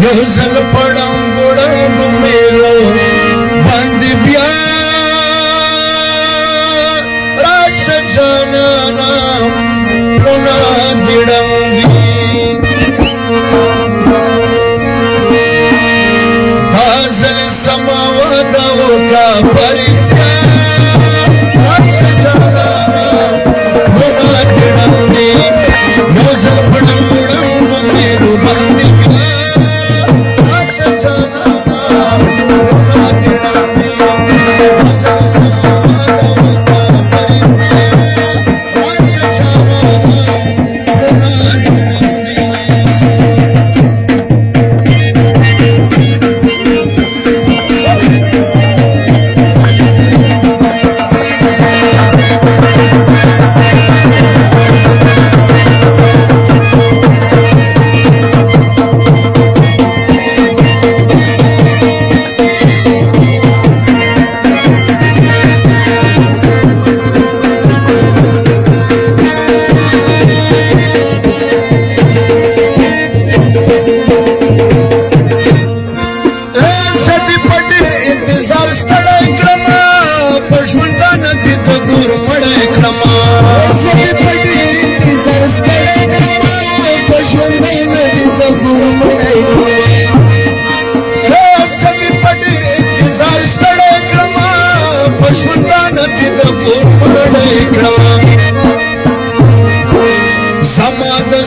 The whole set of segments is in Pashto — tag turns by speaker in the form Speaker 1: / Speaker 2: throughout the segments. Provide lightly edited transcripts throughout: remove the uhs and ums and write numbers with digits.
Speaker 1: یوزل پڑم گڑم میلو بند بیا راش جانانا پنا دیڑم دی تازل سماواداو کا پریفیا راش جانانا پنا دیڑم دی یوزل پڑم گڑم میلو بند بیا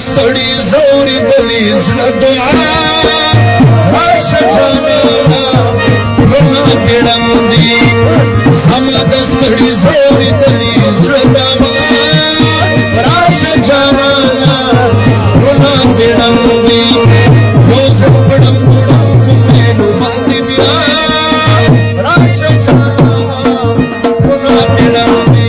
Speaker 1: ستړي زوري دلی زړه دعا راشه جانانا ګنا دیړم دی سما د ستړي زوري دلی زړه دعا راشه جانانا ګنا دیړم دی روز پړم پړم ګمېلو باندې بیا راشه جانانا ګنا دیړم دی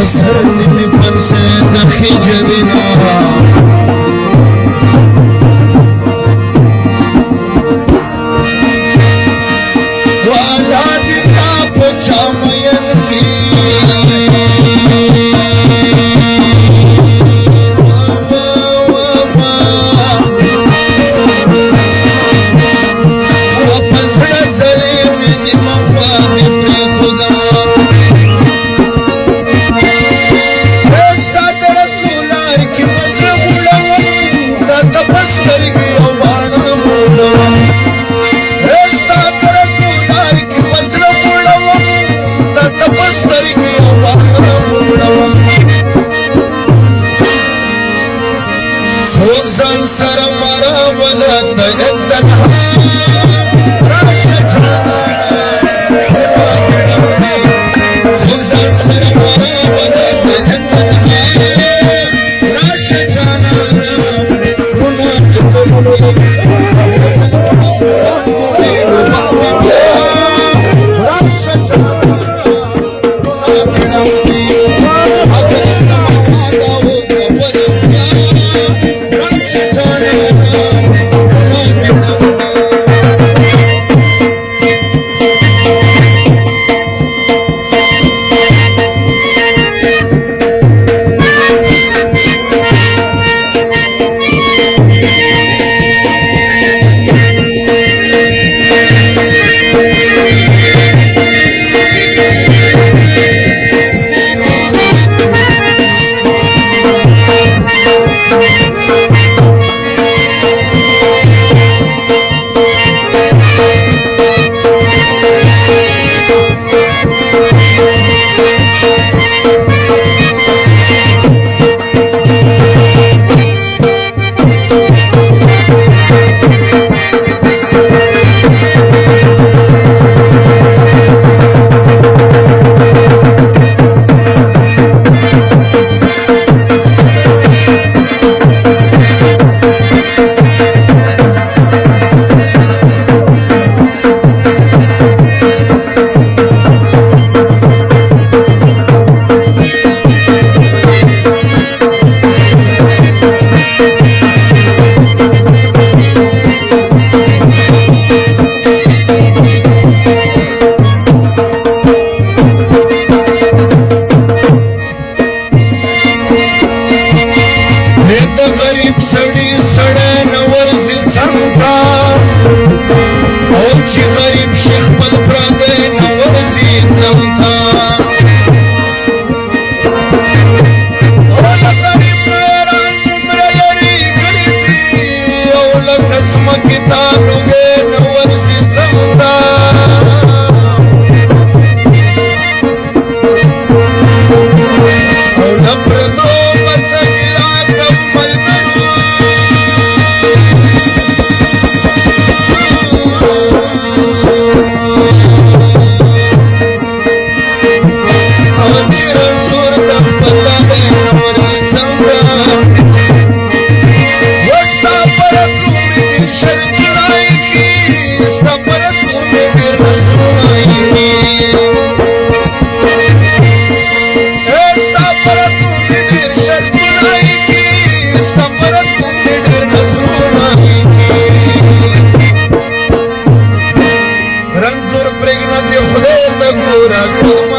Speaker 1: سر نیمی پر سے دخی جبینا والا دیتا پوچھا مین کی وپسڑ زلیمی نمفادی پری خودم زن سر مرا ولد تنها راش جانانا زن سر مرا ولد تنها راش جانانا گنا تمہیں رسل پڑھو باندھ بیا راش جانانا گنا دیڑم دی حاصل سماواداو کا پریفیا راش جانانا راکړه